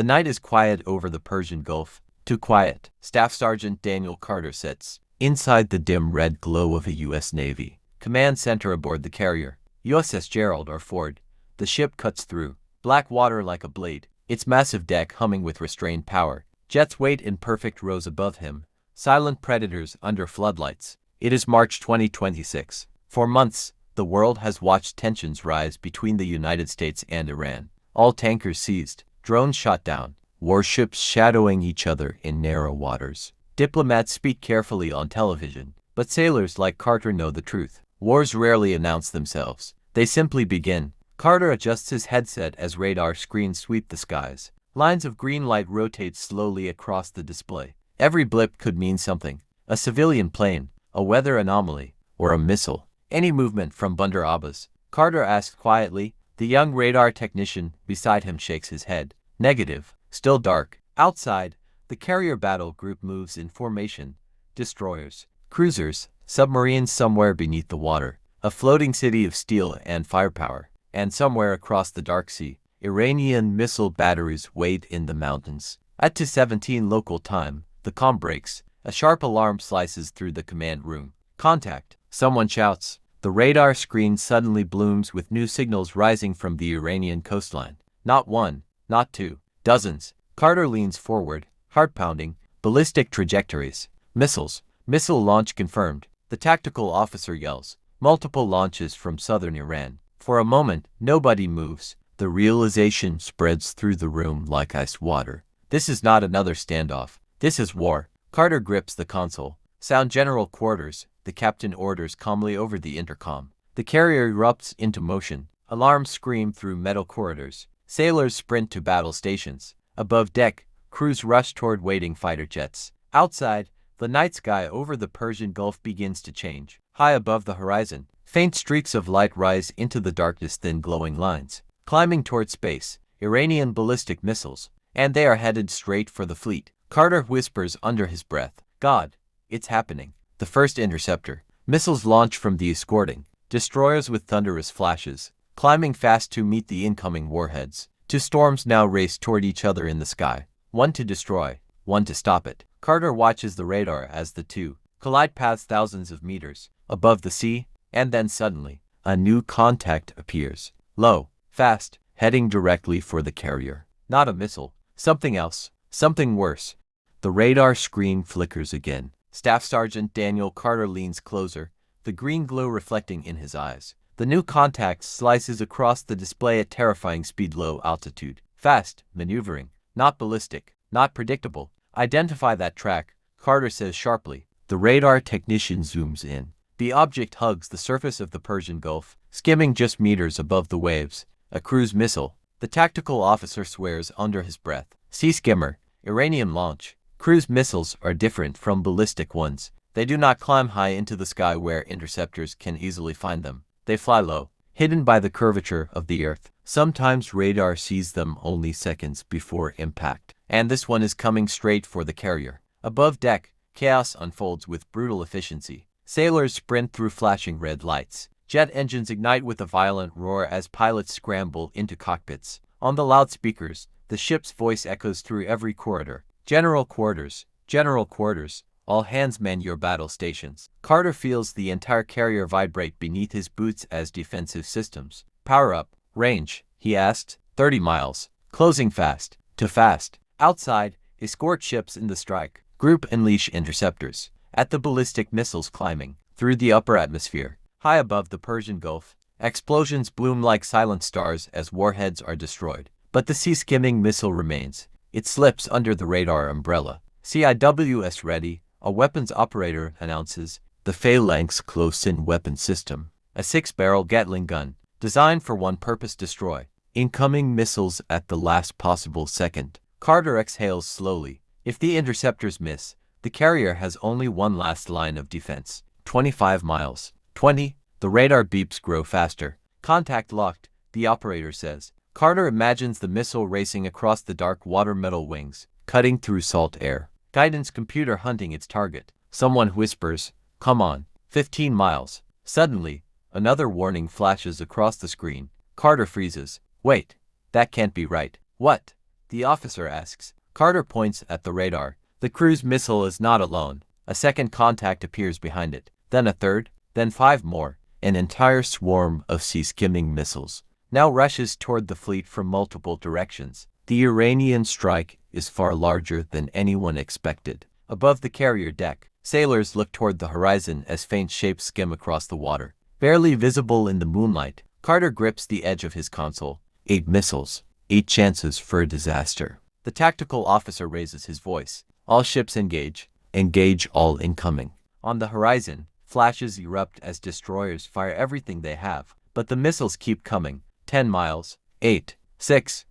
The night is quiet over the Persian Gulf. Too quiet, Staff Sergeant Daniel Carter sits inside the dim red glow of a U.S. Navy command center aboard the carrier, USS Gerald R. Ford. The ship cuts through black water like a blade, its massive deck humming with restrained power. Jets wait in perfect rows above him, silent predators under floodlights. It is March 2026. For months, the world has watched tensions rise between the United States and Iran. All tankers seized, drones shot down, warships shadowing each other in narrow waters. Diplomats speak carefully on television, but sailors like Carter know the truth. Wars rarely announce themselves. They simply begin. Carter adjusts his headset as radar screens sweep the skies. Lines of green light rotate slowly across the display. Every blip could mean something. A civilian plane, a weather anomaly, or a missile. Any movement from Bandar Abbas? Carter asks quietly. The young radar technician beside him shakes his head. Negative. Still dark. Outside, the carrier battle group moves in formation. Destroyers, cruisers, submarines somewhere beneath the water. A floating city of steel and firepower. And somewhere across the dark sea, Iranian missile batteries wait in the mountains. At 2:17 local time, the comm breaks. A sharp alarm slices through the command room. Contact. Someone shouts. The radar screen suddenly blooms with new signals rising from the Iranian coastline. Not one, not two, dozens. Carter leans forward, heart pounding. Ballistic trajectories. Missiles. Missile launch confirmed. The tactical officer yells. Multiple launches from southern Iran. For a moment, nobody moves. The realization spreads through the room like ice water. This is not another standoff. This is war. Carter grips the console. Sound general quarters. The captain orders calmly over the intercom. The carrier erupts into motion. Alarms scream through metal corridors. Sailors sprint to battle stations. Above deck, crews rush toward waiting fighter jets. Outside, the night sky over the Persian Gulf begins to change. High above the horizon, faint streaks of light rise into the darkness, thin glowing lines. Climbing toward space, Iranian ballistic missiles. And they are headed straight for the fleet. Carter whispers under his breath. God, it's happening. The first interceptor. Missiles launch from the escorting. Destroyers with thunderous flashes. Climbing fast to meet the incoming warheads. Two storms now race toward each other in the sky. One to destroy, one to stop it. Carter watches the radar as the two collide past thousands of meters above the sea, and then suddenly, a new contact appears. Low, fast, heading directly for the carrier. Not a missile. Something else. Something worse. The radar screen flickers again. Staff Sergeant Daniel Carter leans closer, the green glow reflecting in his eyes. The new contact slices across the display at terrifying speed, low altitude. Fast, maneuvering. Not ballistic. Not predictable. Identify that track, Carter says sharply. The radar technician zooms in. The object hugs the surface of the Persian Gulf, skimming just meters above the waves. A cruise missile. The tactical officer swears under his breath. Sea skimmer. Iranian launch. Cruise missiles are different from ballistic ones. They do not climb high into the sky where interceptors can easily find them. They fly low, hidden by the curvature of the earth. Sometimes radar sees them only seconds before impact. And this one is coming straight for the carrier. Above deck, chaos unfolds with brutal efficiency. Sailors sprint through flashing red lights. Jet engines ignite with a violent roar as pilots scramble into cockpits. On the loudspeakers, the ship's voice echoes through every corridor. General quarters, general quarters, all hands man your battle stations. Carter feels the entire carrier vibrate beneath his boots as defensive systems. Power up, range, he asked. 30 miles. Closing fast. Too fast. Outside, escort ships in the strike group unleash interceptors. At the ballistic missiles climbing through the upper atmosphere. High above the Persian Gulf, explosions bloom like silent stars as warheads are destroyed. But the sea-skimming missile remains. It slips under the radar umbrella. CIWS ready, a weapons operator announces. The Phalanx close-in weapon system. A 6-barrel Gatling gun, designed for one purpose: destroy incoming missiles at the last possible second. Carter exhales slowly. If the interceptors miss, the carrier has only one last line of defense. 25 miles. 20. The radar beeps grow faster. Contact locked, the operator says. Carter imagines the missile racing across the dark water, metal wings, cutting through salt air. Guidance computer hunting its target. Someone whispers, "Come on." 15 miles. Suddenly, another warning flashes across the screen. Carter freezes. Wait, that can't be right. What? the officer asks. Carter points at the radar. The cruise missile is not alone. A second contact appears behind it, then a third, then 5 more. An entire swarm of sea-skimming missiles now rushes toward the fleet from multiple directions. The Iranian strike is far larger than anyone expected. Above the carrier deck, sailors look toward the horizon as faint shapes skim across the water. Barely visible in the moonlight, Carter grips the edge of his console. 8 missiles, 8 chances for a disaster. The tactical officer raises his voice. All ships engage. Engage all incoming. On the horizon, flashes erupt as destroyers fire everything they have. But the missiles keep coming. 10 miles. 8. 6.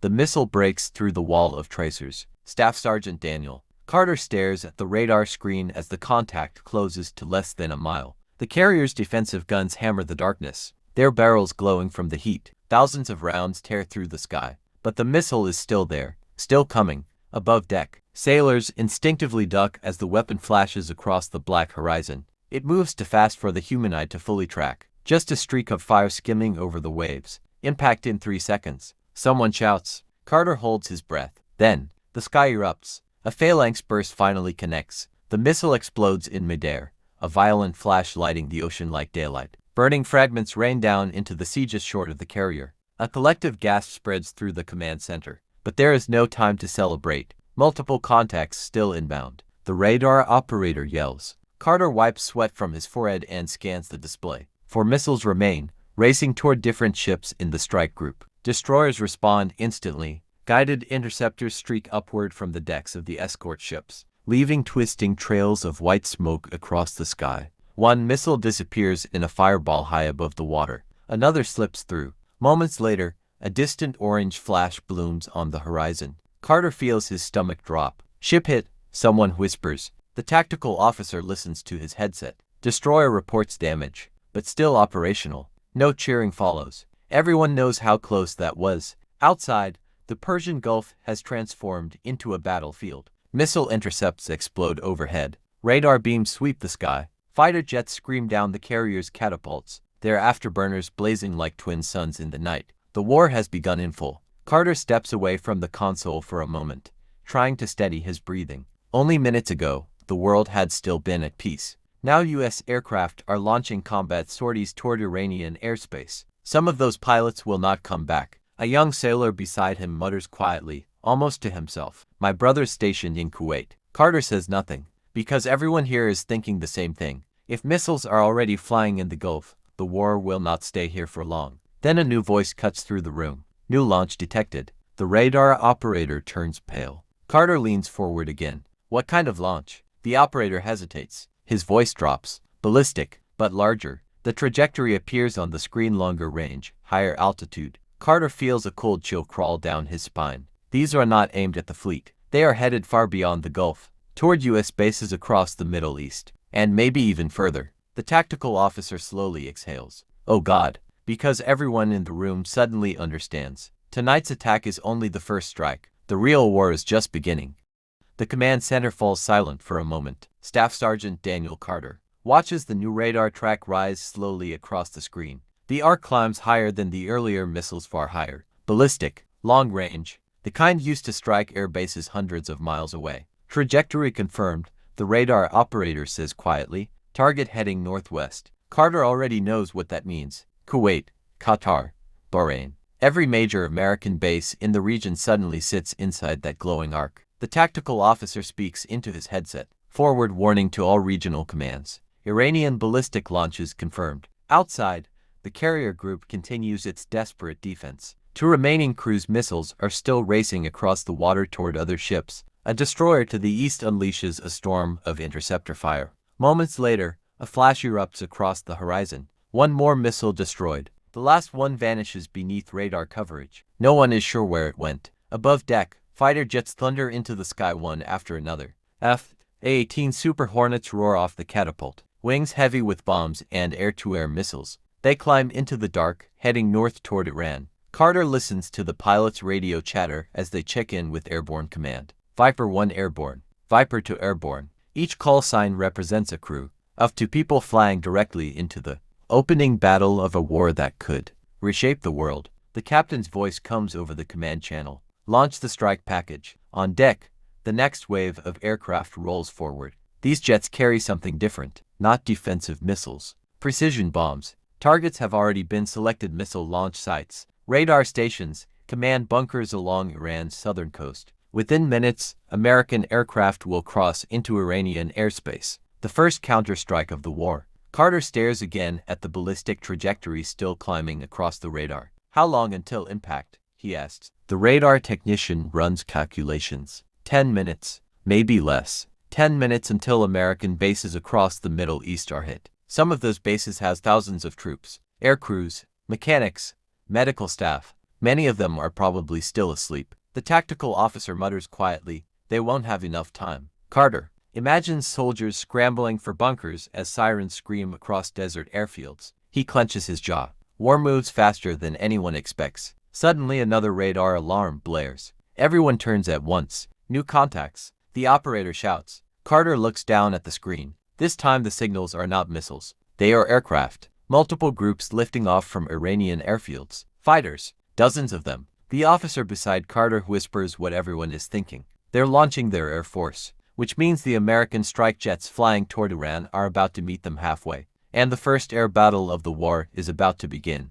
The missile breaks through the wall of tracers. Staff Sergeant Daniel. Carter stares at the radar screen as the contact closes to less than a mile. The carrier's defensive guns hammer the darkness, their barrels glowing from the heat. Thousands of rounds tear through the sky. But the missile is still there, still coming. Above deck, sailors instinctively duck as the weapon flashes across the black horizon. It moves too fast for the human eye to fully track. Just a streak of fire skimming over the waves. Impact in 3 seconds. Someone shouts. Carter holds his breath. Then, the sky erupts. A phalanx burst finally connects. The missile explodes in midair, a violent flash lighting the ocean like daylight. Burning fragments rain down into the sea just short of the carrier. A collective gasp spreads through the command center. But there is no time to celebrate. Multiple contacts still inbound. The radar operator yells. Carter wipes sweat from his forehead and scans the display. 4 missiles remain, racing toward different ships in the strike group. Destroyers respond instantly. Guided interceptors streak upward from the decks of the escort ships, leaving twisting trails of white smoke across the sky. One missile disappears in a fireball high above the water. Another slips through. Moments later, a distant orange flash blooms on the horizon. Carter feels his stomach drop. Ship hit, someone whispers. The tactical officer listens to his headset. Destroyer reports damage, but still operational. No cheering follows. Everyone knows how close that was. Outside, the Persian Gulf has transformed into a battlefield. Missile intercepts explode overhead. Radar beams sweep the sky. Fighter jets scream down the carrier's catapults, their afterburners blazing like twin suns in the night. The war has begun in full. Carter steps away from the console for a moment, trying to steady his breathing. Only minutes ago, the world had still been at peace. Now U.S. aircraft are launching combat sorties toward Iranian airspace. Some of those pilots will not come back. A young sailor beside him mutters quietly, almost to himself. My brother's stationed in Kuwait. Carter says nothing, because everyone here is thinking the same thing. If missiles are already flying in the Gulf, the war will not stay here for long. Then a new voice cuts through the room. New launch detected. The radar operator turns pale. Carter leans forward again. What kind of launch? The operator hesitates. His voice drops. Ballistic, but larger. The trajectory appears on the screen. Longer range, higher altitude. Carter feels a cold chill crawl down his spine. These are not aimed at the fleet. They are headed far beyond the Gulf, toward U.S. bases across the Middle East, and maybe even further. The tactical officer slowly exhales. Oh God, because everyone in the room suddenly understands. Tonight's attack is only the first strike. The real war is just beginning. The command center falls silent for a moment. Staff Sergeant Daniel Carter watches the new radar track rise slowly across the screen. The arc climbs higher than the earlier missiles, far higher. Ballistic, long range, the kind used to strike air bases hundreds of miles away. Trajectory confirmed, the radar operator says quietly. Target heading northwest. Carter already knows what that means. Kuwait, Qatar, Bahrain. Every major American base in the region suddenly sits inside that glowing arc. The tactical officer speaks into his headset. Forward warning to all regional commands. Iranian ballistic launches confirmed. Outside, the carrier group continues its desperate defense. 2 remaining cruise missiles are still racing across the water toward other ships. A destroyer to the east unleashes a storm of interceptor fire. Moments later, a flash erupts across the horizon. 1 more missile destroyed. The last one vanishes beneath radar coverage. No one is sure where it went. Above deck, fighter jets thunder into the sky one after another. F-A-18 Super Hornets roar off the catapult, wings heavy with bombs and air-to-air missiles. They climb into the dark, heading north toward Iran. Carter listens to the pilot's radio chatter as they check in with Airborne Command. Viper 1 Airborne, Viper 2 Airborne. Each call sign represents a crew of 2 people flying directly into the opening battle of a war that could reshape the world. The captain's voice comes over the command channel. Launch the strike package. On deck, the next wave of aircraft rolls forward. These jets carry something different, not defensive missiles. Precision bombs. Targets have already been selected: missile launch sites, radar stations, command bunkers along Iran's southern coast. Within minutes, American aircraft will cross into Iranian airspace. The first counter-strike of the war. Carter stares again at the ballistic trajectory still climbing across the radar. How long until impact? He asks. The radar technician runs calculations. 10 minutes, maybe less. 10 minutes until American bases across the Middle East are hit. Some of those bases has thousands of troops, air crews, mechanics, medical staff. Many of them are probably still asleep. The tactical officer mutters quietly, "They won't have enough time." Carter imagines soldiers scrambling for bunkers as sirens scream across desert airfields. He clenches his jaw. War moves faster than anyone expects. Suddenly another radar alarm blares. Everyone turns at once. New contacts. The operator shouts. Carter looks down at the screen. This time the signals are not missiles. They are aircraft. Multiple groups lifting off from Iranian airfields. Fighters. Dozens of them. The officer beside Carter whispers what everyone is thinking. They're launching their air force, which means the American strike jets flying toward Iran are about to meet them halfway. And the first air battle of the war is about to begin.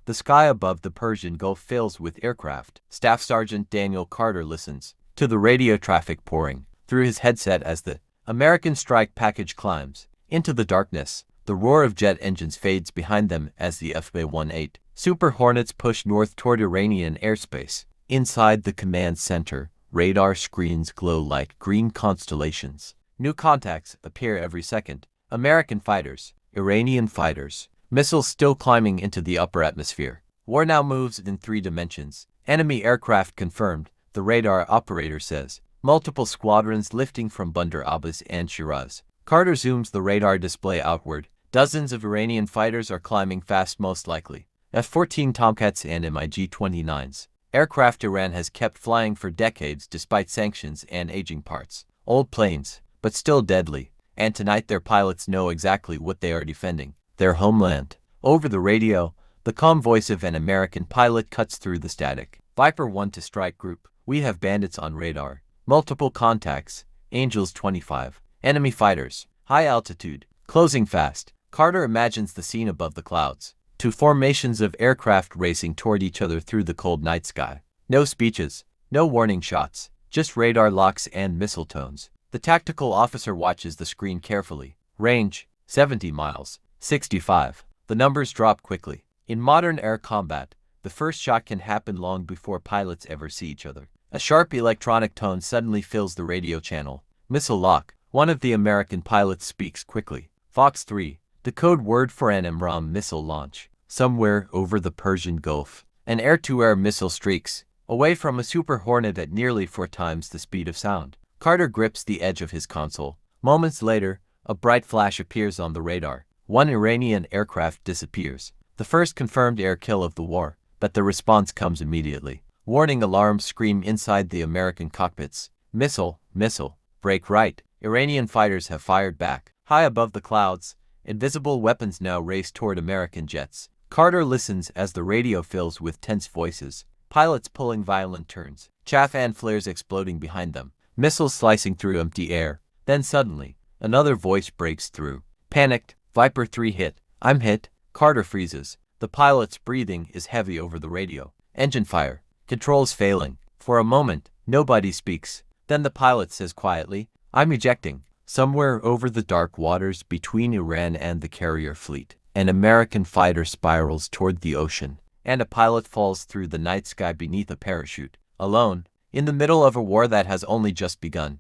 The sky above the Persian Gulf fills with aircraft. Staff Sergeant Daniel Carter listens to the radio traffic pouring through his headset as the American strike package climbs into the darkness. The roar of jet engines fades behind them as the F-18 Super Hornets push north toward Iranian airspace. Inside the command center, radar screens glow like green constellations. New contacts appear every second. American fighters, Iranian fighters, missiles still climbing into the upper atmosphere. War now moves in 3 dimensions. Enemy aircraft confirmed, the radar operator says. Multiple squadrons lifting from Bandar Abbas and Shiraz. Carter zooms the radar display outward. Dozens of Iranian fighters are climbing fast, most likely. F-14 Tomcats and MiG-29s. Aircraft Iran has kept flying for decades despite sanctions and aging parts. Old planes, but still deadly. And tonight their pilots know exactly what they are defending. Their homeland. Over the radio, the calm voice of an American pilot cuts through the static. Viper 1 to strike group. We have bandits on radar. Multiple contacts. Angels 25. Enemy fighters. High altitude. Closing fast. Carter imagines the scene above the clouds. 2 formations of aircraft racing toward each other through the cold night sky. No speeches. No warning shots. Just radar locks and missile tones. The tactical officer watches the screen carefully. Range, 70 miles. 65. The numbers drop quickly. In modern air combat, the first shot can happen long before pilots ever see each other. A sharp electronic tone suddenly fills the radio channel. Missile lock. One of the American pilots speaks quickly. Fox 3. The code word for an MRAM missile launch. Somewhere over the Persian Gulf, an air-to-air missile streaks away from a Super Hornet at nearly 4 times the speed of sound. Carter grips the edge of his console. Moments later, a bright flash appears on the radar. 1 Iranian aircraft disappears. The first confirmed air kill of the war, but the response comes immediately. Warning alarms scream inside the American cockpits. Missile, missile, break right. Iranian fighters have fired back. High above the clouds, invisible weapons now race toward American jets. Carter listens as the radio fills with tense voices. Pilots pulling violent turns. Chaff and flares exploding behind them. Missiles slicing through empty air. Then suddenly, another voice breaks through. Panicked, Viper 3 hit. I'm hit. Carter freezes. The pilot's breathing is heavy over the radio. Engine fire. Controls failing. For a moment, nobody speaks. Then the pilot says quietly, I'm ejecting. Somewhere over the dark waters between Iran and the carrier fleet, an American fighter spirals toward the ocean, and a pilot falls through the night sky beneath a parachute, alone, in the middle of a war that has only just begun.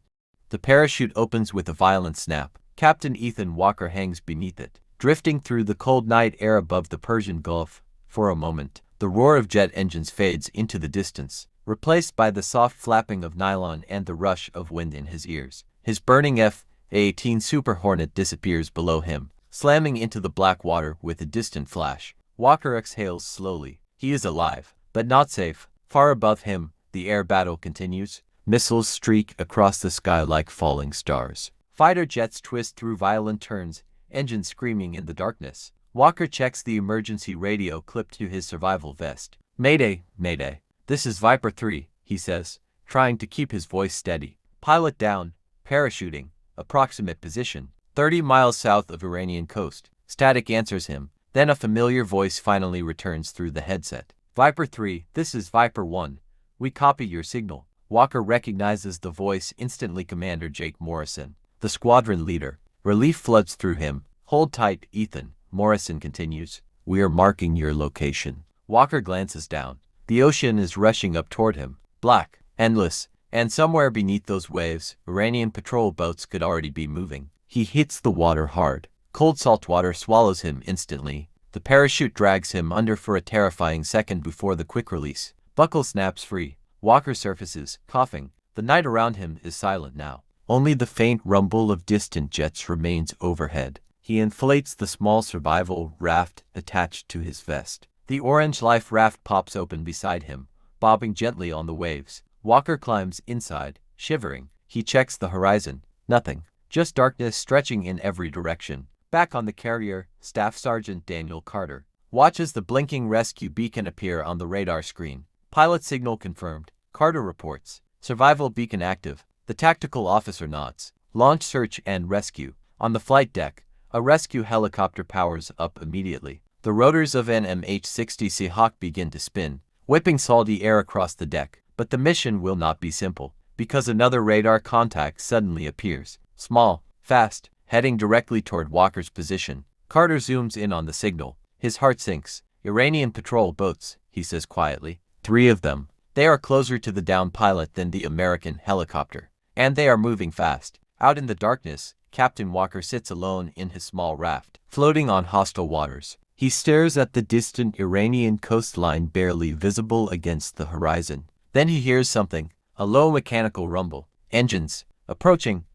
The parachute opens with a violent snap. Captain Ethan Walker hangs beneath it, drifting through the cold night air above the Persian Gulf. For a moment, the roar of jet engines fades into the distance, replaced by the soft flapping of nylon and the rush of wind in his ears. His burning F-18 Super Hornet disappears below him, slamming into the black water with a distant flash. Walker exhales slowly. He is alive, but not safe. Far above him, the air battle continues. Missiles streak across the sky like falling stars. Fighter jets twist through violent turns, engines screaming in the darkness. Walker checks the emergency radio clipped to his survival vest. Mayday, mayday. This is Viper 3, he says, trying to keep his voice steady. Pilot down, parachuting, approximate position, 30 miles south of Iranian coast. Static answers him, then a familiar voice finally returns through the headset. Viper 3, this is Viper 1. We copy your signal. Walker recognizes the voice instantly. Commander Jake Morrison, the squadron leader. Relief floods through him. Hold tight, Ethan, Morrison continues. We are marking your location. Walker glances down. The ocean is rushing up toward him. Black, endless, and somewhere beneath those waves, Iranian patrol boats could already be moving. He hits the water hard. Cold salt water swallows him instantly. The parachute drags him under for a terrifying second before the quick release. Buckle snaps free. Walker surfaces, coughing. The night around him is silent now. Only the faint rumble of distant jets remains overhead. He inflates the small survival raft attached to his vest. The orange life raft pops open beside him, bobbing gently on the waves. Walker climbs inside, shivering. He checks the horizon. Nothing. Just darkness stretching in every direction. Back on the carrier, Staff Sergeant Daniel Carter watches the blinking rescue beacon appear on the radar screen. Pilot signal confirmed. Carter reports. Survival beacon active. The tactical officer nods. Launch search and rescue. On the flight deck, a rescue helicopter powers up immediately. The rotors of an MH-60 Seahawk begin to spin, whipping salty air across the deck. But the mission will not be simple, because another radar contact suddenly appears. Small, fast, heading directly toward Walker's position. Carter zooms in on the signal. His heart sinks. Iranian patrol boats, he says quietly. 3 of them. They are closer to the downed pilot than the American helicopter. And they are moving fast. Out in the darkness, Captain Walker sits alone in his small raft, floating on hostile waters. He stares at the distant Iranian coastline barely visible against the horizon. Then he hears something, a low mechanical rumble. Engines. Approaching.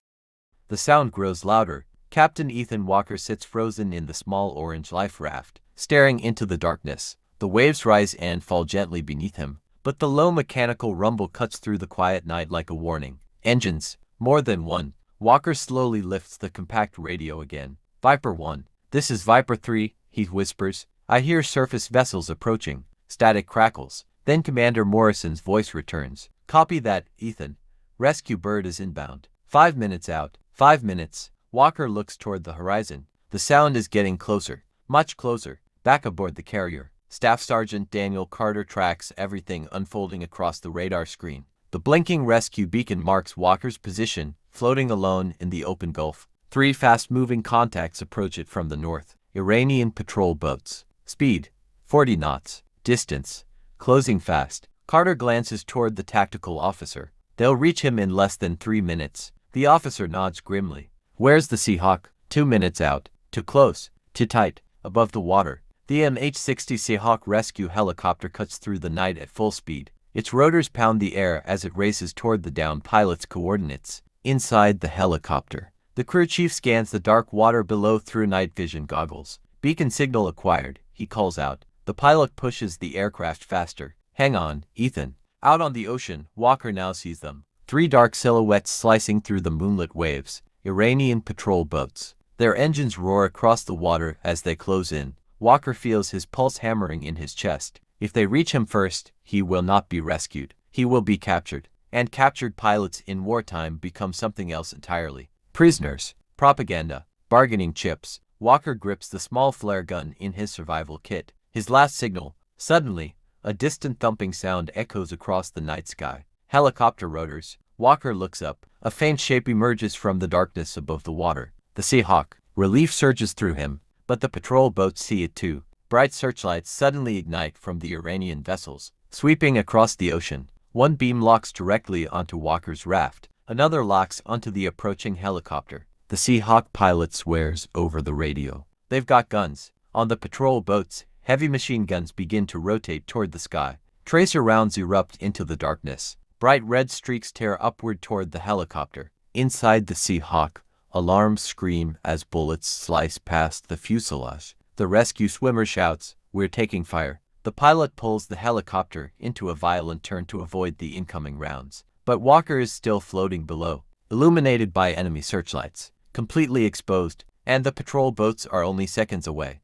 The sound grows louder. Captain Ethan Walker sits frozen in the small orange life raft, staring into the darkness. The waves rise and fall gently beneath him, but the low mechanical rumble cuts through the quiet night like a warning. Engines. More than one. Walker slowly lifts the compact radio again. Viper 1. This is Viper 3, he whispers. I hear surface vessels approaching. Static crackles. Then Commander Morrison's voice returns. Copy that, Ethan. Rescue bird is inbound. 5 minutes out. 5 minutes. Walker looks toward the horizon. The sound is getting closer. Much closer. Back aboard the carrier, Staff Sergeant Daniel Carter tracks everything unfolding across the radar screen. The blinking rescue beacon marks Walker's position, floating alone in the open Gulf. 3 fast-moving contacts approach it from the north. Iranian patrol boats. Speed, 40 knots. Distance, closing fast. Carter glances toward the tactical officer. They'll reach him in less than 3 minutes. The officer nods grimly. Where's the Seahawk? 2 minutes out. Too close. Too tight. Above the water. The MH-60 Seahawk rescue helicopter cuts through the night at full speed. Its rotors pound the air as it races toward the downed pilot's coordinates. Inside the helicopter, the crew chief scans the dark water below through night vision goggles. Beacon signal acquired, he calls out. The pilot pushes the aircraft faster. Hang on, Ethan. Out on the ocean, Walker now sees them. 3 dark silhouettes slicing through the moonlit waves. Iranian patrol boats. Their engines roar across the water as they close in. Walker feels his pulse hammering in his chest. If they reach him first, he will not be rescued. He will be captured. And captured pilots in wartime become something else entirely. Prisoners. Propaganda. Bargaining chips. Walker grips the small flare gun in his survival kit. His last signal. Suddenly, a distant thumping sound echoes across the night sky. Helicopter rotors. Walker looks up. A faint shape emerges from the darkness above the water. The Seahawk. Relief surges through him, but the patrol boats see it too. Bright searchlights suddenly ignite from the Iranian vessels, sweeping across the ocean. One beam locks directly onto Walker's raft. Another locks onto the approaching helicopter. The Seahawk pilot swears over the radio. They've got guns. On the patrol boats, heavy machine guns begin to rotate toward the sky. Tracer rounds erupt into the darkness. Bright red streaks tear upward toward the helicopter. Inside the Seahawk, alarms scream as bullets slice past the fuselage. The rescue swimmer shouts, "We're taking fire." The pilot pulls the helicopter into a violent turn to avoid the incoming rounds. But Walker is still floating below, illuminated by enemy searchlights, completely exposed, and the patrol boats are only seconds away.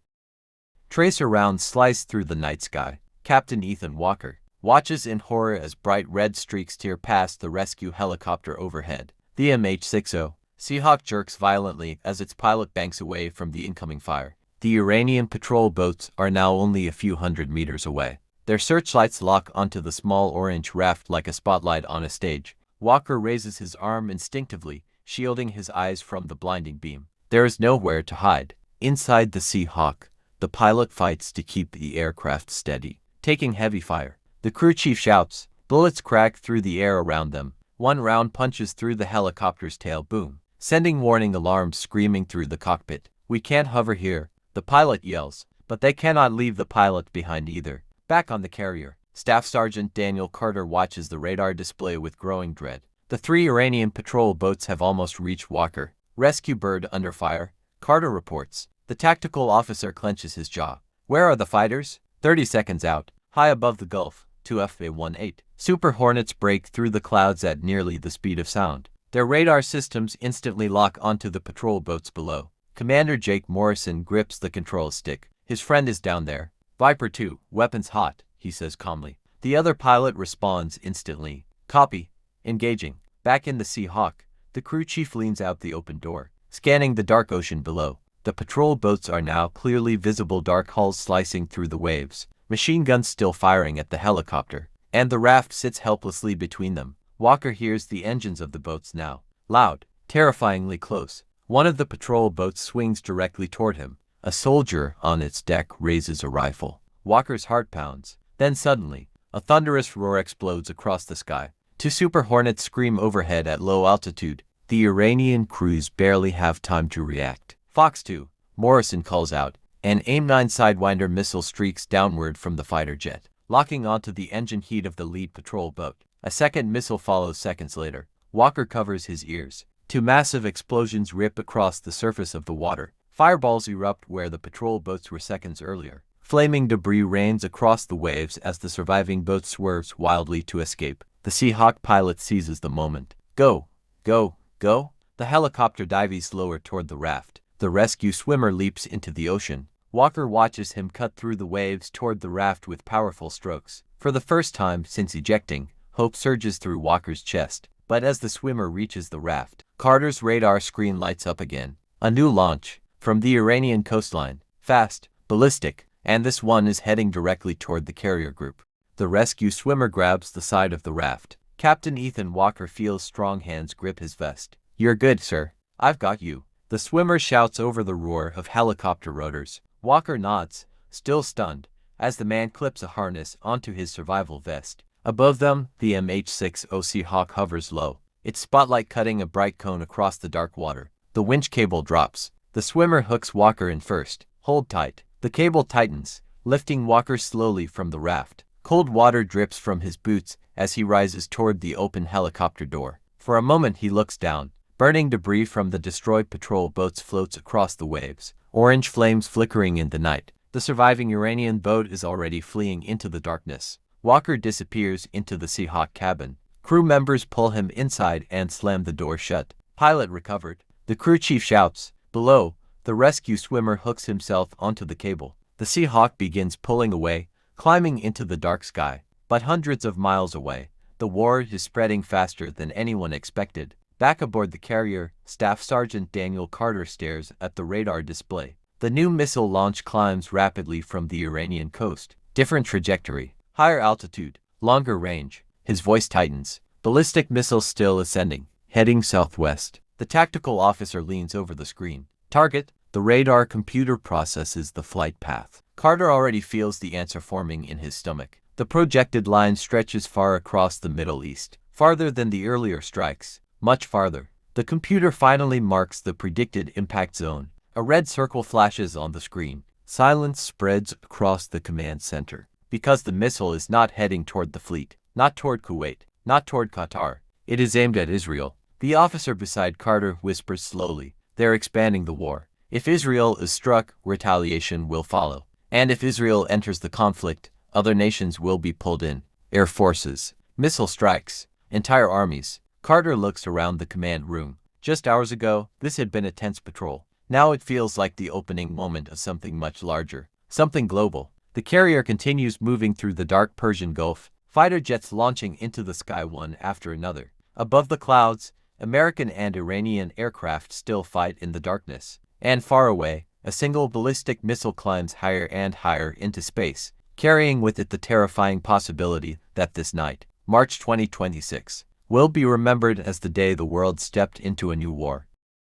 Tracer rounds slice through the night sky. Captain Ethan Walker, watches in horror as bright red streaks tear past the rescue helicopter overhead. The MH-60 Seahawk jerks violently as its pilot banks away from the incoming fire. The Iranian patrol boats are now only a few hundred meters away. Their searchlights lock onto the small orange raft like a spotlight on a stage. Walker raises his arm instinctively, shielding his eyes from the blinding beam. There is nowhere to hide. Inside the Seahawk, the pilot fights to keep the aircraft steady, taking heavy fire. The crew chief shouts. Bullets crack through the air around them. One round punches through the helicopter's tail boom, sending warning alarms screaming through the cockpit. We can't hover here, the pilot yells, but they cannot leave the pilot behind either. Back on the carrier, Staff Sergeant Daniel Carter watches the radar display with growing dread. The 3 Iranian patrol boats have almost reached Walker. Rescue bird under fire, Carter reports. The tactical officer clenches his jaw. Where are the fighters? 30 seconds out, high above the Gulf, 2 FA-18. Super Hornets break through the clouds at nearly the speed of sound. Their radar systems instantly lock onto the patrol boats below. Commander Jake Morrison grips the control stick. His friend is down there. Viper 2, weapons hot, he says calmly. The other pilot responds instantly. Copy. Engaging. Back in the Seahawk, the crew chief leans out the open door, scanning the dark ocean below. The patrol boats are now clearly visible, dark hulls slicing through the waves, machine guns still firing at the helicopter, and the raft sits helplessly between them. Walker hears the engines of the boats now, loud, terrifyingly close. One of the patrol boats swings directly toward him. A soldier on its deck raises a rifle. Walker's heart pounds. Then suddenly, a thunderous roar explodes across the sky. 2 Super Hornets scream overhead at low altitude. The Iranian crews barely have time to react. Fox 2, Morrison calls out. An AIM-9 Sidewinder missile streaks downward from the fighter jet, locking onto the engine heat of the lead patrol boat. A second missile follows seconds later. Walker covers his ears. 2 massive explosions rip across the surface of the water. Fireballs erupt where the patrol boats were seconds earlier. Flaming debris rains across the waves as the surviving boat swerves wildly to escape. The Seahawk pilot seizes the moment. Go, go, go. The helicopter dives lower toward the raft. The rescue swimmer leaps into the ocean. Walker watches him cut through the waves toward the raft with powerful strokes. For the first time since ejecting, hope surges through Walker's chest. But as the swimmer reaches the raft, Carter's radar screen lights up again. A new launch from the Iranian coastline. Fast, ballistic, and this one is heading directly toward the carrier group. The rescue swimmer grabs the side of the raft. Captain Ethan Walker feels strong hands grip his vest. You're good, sir. I've got you. The swimmer shouts over the roar of helicopter rotors. Walker nods, still stunned, as the man clips a harness onto his survival vest. Above them, the MH-60 Seahawk hovers low, its spotlight cutting a bright cone across the dark water. The winch cable drops. The swimmer hooks Walker in first. Hold tight. The cable tightens, lifting Walker slowly from the raft. Cold water drips from his boots as he rises toward the open helicopter door. For a moment he looks down. Burning debris from the destroyed patrol boats floats across the waves, orange flames flickering in the night. The surviving Iranian boat is already fleeing into the darkness. Walker disappears into the Seahawk cabin. Crew members pull him inside and slam the door shut. Pilot recovered. The crew chief shouts. Below, the rescue swimmer hooks himself onto the cable. The Seahawk begins pulling away, climbing into the dark sky. But hundreds of miles away, the war is spreading faster than anyone expected. Back aboard the carrier, Staff Sergeant Daniel Carter stares at the radar display. The new missile launch climbs rapidly from the Iranian coast. Different trajectory, higher altitude, longer range. His voice tightens. Ballistic missile still ascending, heading southwest. The tactical officer leans over the screen. Target. The radar computer processes the flight path. Carter already feels the answer forming in his stomach. The projected line stretches far across the Middle East, farther than the earlier strikes, much farther. The computer finally marks the predicted impact zone. A red circle flashes on the screen. Silence spreads across the command center, because the missile is not heading toward the fleet, not toward Kuwait, not toward Qatar. It is aimed at Israel. The officer beside Carter whispers slowly, "They're expanding the war. If Israel is struck, retaliation will follow. And if Israel enters the conflict, other nations will be pulled in. Air forces, missile strikes, entire armies." Carter looks around the command room. Just hours ago, this had been a tense patrol. Now it feels like the opening moment of something much larger, something global. The carrier continues moving through the dark Persian Gulf, Fighter jets launching into the sky one after another. Above the clouds, American and Iranian aircraft still fight in the darkness. And far away, a single ballistic missile climbs higher and higher into space, carrying with it the terrifying possibility that this night, March 2026, will be remembered as the day the world stepped into a new war.